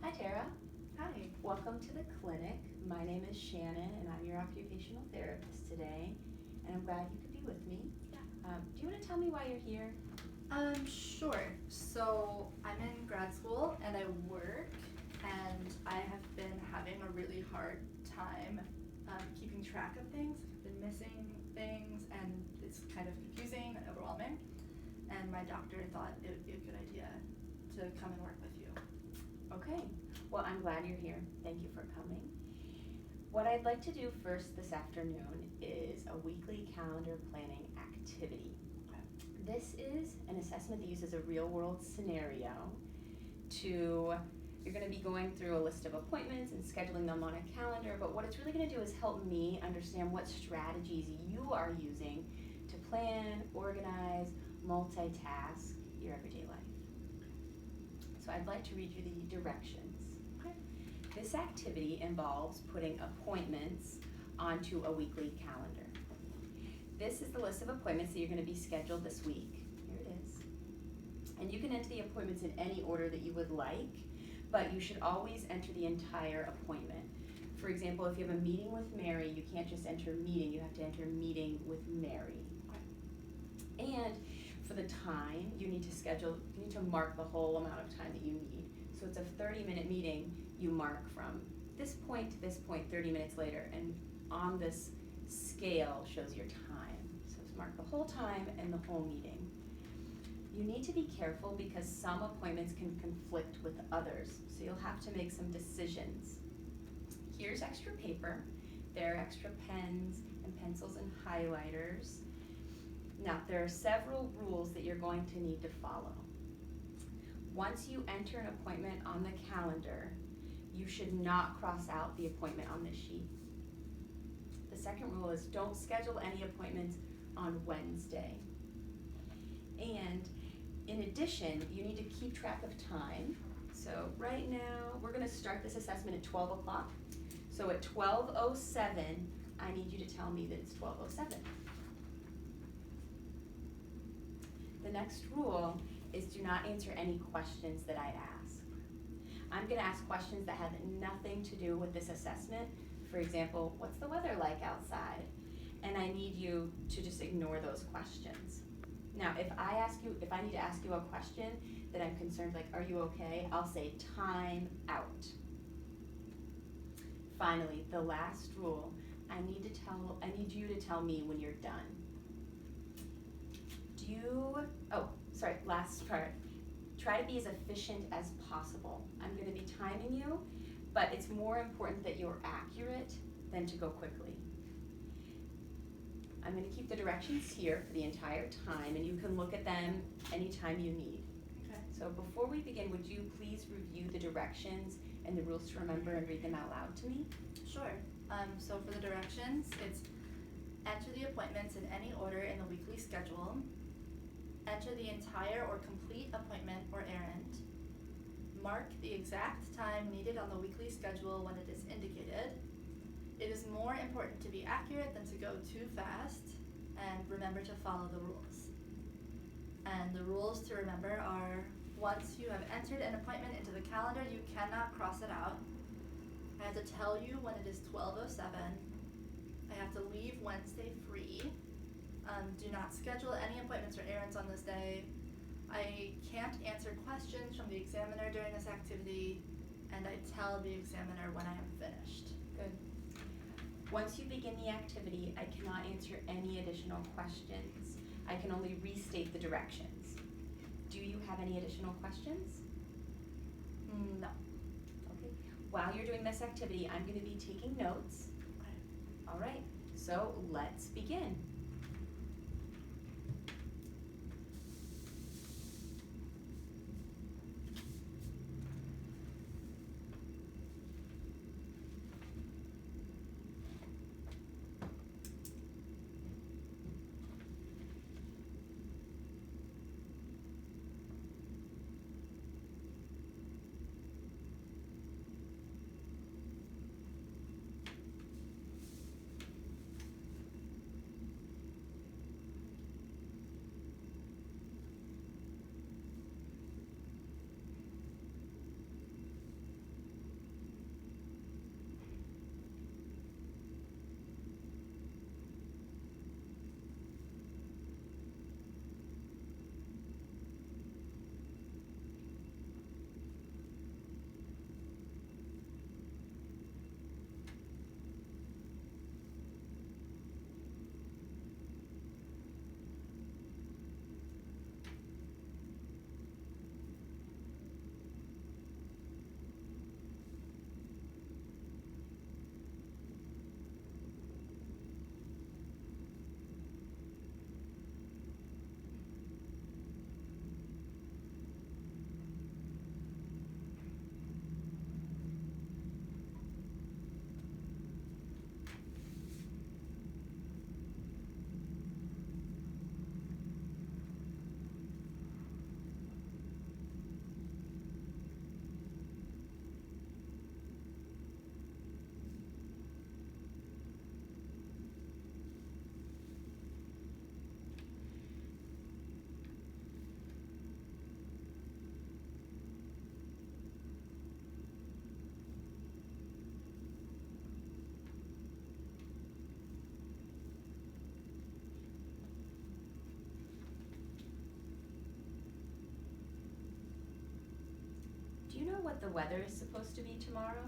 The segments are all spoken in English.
Hi Tara, Hi. welcome to the clinic. My name is Shannon and I'm your occupational therapist today, and I'm glad you could be with me. Yeah. Do you want to tell me why you're here? Sure. So I'm in grad school and I work, and I have been having a really hard time keeping track of things. I've been missing things, and it's kind of confusing and overwhelming. And my doctor thought it would be a good idea to come and work with you. Okay, well I'm glad you're here. Thank you for coming. What I'd like to do first this afternoon is a weekly calendar planning activity. This is an assessment that uses a real world scenario you're going to be going through a list of appointments and scheduling them on a calendar, but what it's really going to do is help me understand what strategies you are using to plan, organize, multitask your everyday life. So I'd like to read you the directions. Okay. This activity involves putting appointments onto a weekly calendar. This is the list of appointments that you're going to be scheduled this week. Here it is. And you can enter the appointments in any order that you would like, but you should always enter the entire appointment. For example, if you have a meeting with Mary, you can't just enter meeting, you have to enter meeting with Mary. And for the time, you need to mark the whole amount of time that you need. So it's a 30-minute meeting, you mark from this point to this point 30 minutes later, and on this scale shows your time. So it's mark the whole time and the whole meeting. You need to be careful because some appointments can conflict with others, so you'll have to make some decisions. Here's extra paper. There are extra pens and pencils and highlighters. Now, there are several rules that you're going to need to follow. Once you enter an appointment on the calendar, you should not cross out the appointment on this sheet. The second rule is don't schedule any appointments on Wednesday. And in addition, you need to keep track of time. So right now, we're going to start this assessment at 12 o'clock. So at 12:07, I need you to tell me that it's 12:07. The next rule is do not answer any questions that I ask. I'm going to ask questions that have nothing to do with this assessment. For example, what's the weather like outside? And I need you to just ignore those questions. Now, if I need to ask you a question that I'm concerned, like, are you okay? I'll say time out. Finally, the last rule, I need you to tell me when you're done. Last part. Try to be as efficient as possible. I'm going to be timing you, but it's more important that you're accurate than to go quickly. I'm going to keep the directions here for the entire time, and you can look at them anytime you need. Okay. So before we begin, would you please review the directions and the rules to remember and read them out loud to me? Sure. So for the directions, it's enter the appointments in any order in the weekly schedule. Enter the entire or complete appointment or errand. Mark the exact time needed on the weekly schedule when it is indicated. It is more important to be accurate than to go too fast, and remember to follow the rules. And the rules to remember are, once you have entered an appointment into the calendar, you cannot cross it out. I have to tell you when it is 12:07. I have to leave Wednesday free. Do not schedule any appointments or errands on this day. I can't answer questions from the examiner during this activity, and I tell the examiner when I am finished. Good. Once you begin the activity, I cannot answer any additional questions. I can only restate the directions. Do you have any additional questions? No. Okay. While you're doing this activity, I'm going to be taking notes. Okay. All right, so let's begin. Do you know what the weather is supposed to be tomorrow?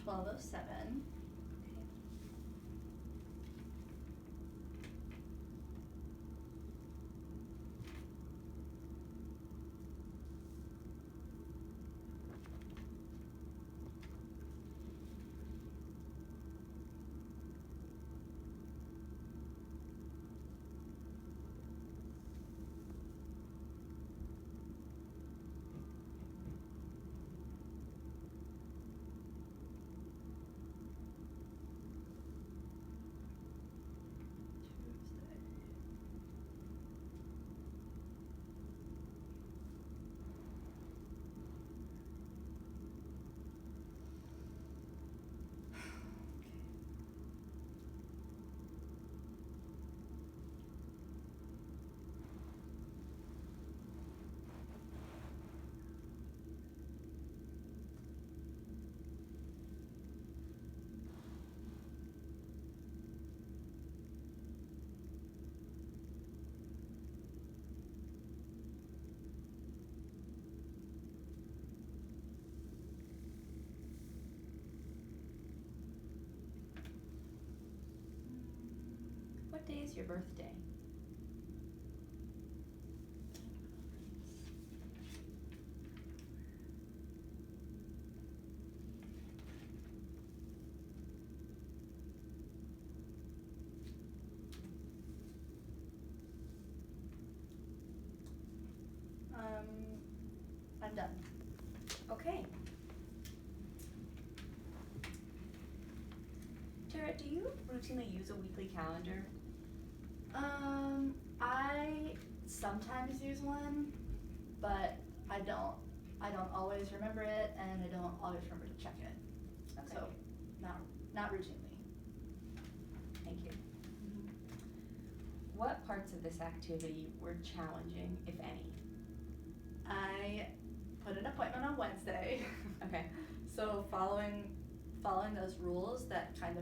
12:07. What day is your birthday? I'm done. Okay. Tara, do you routinely use a weekly calendar? I sometimes use one, but I don't always remember it, and I don't always remember to check it. Okay. So, not routinely. Thank you. What parts of this activity were challenging, if any? I put an appointment on Wednesday. Okay. So following those rules that seemed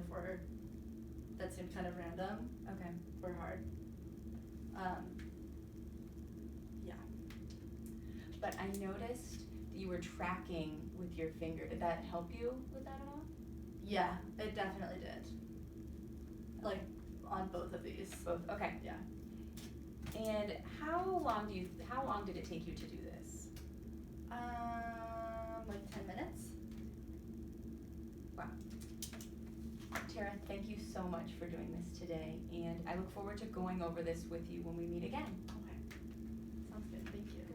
kind of random Okay. were hard. Yeah. But I noticed that you were tracking with your finger. Did that help you with that at all? Yeah, it definitely did. Like on both of these. Both. Okay. Yeah. And how long did it take you to do this? Like 10 minutes. Wow. Tara, thank you so much for doing this today, and I look forward to going over this with you when we meet again. Okay. Sounds good. Thank you.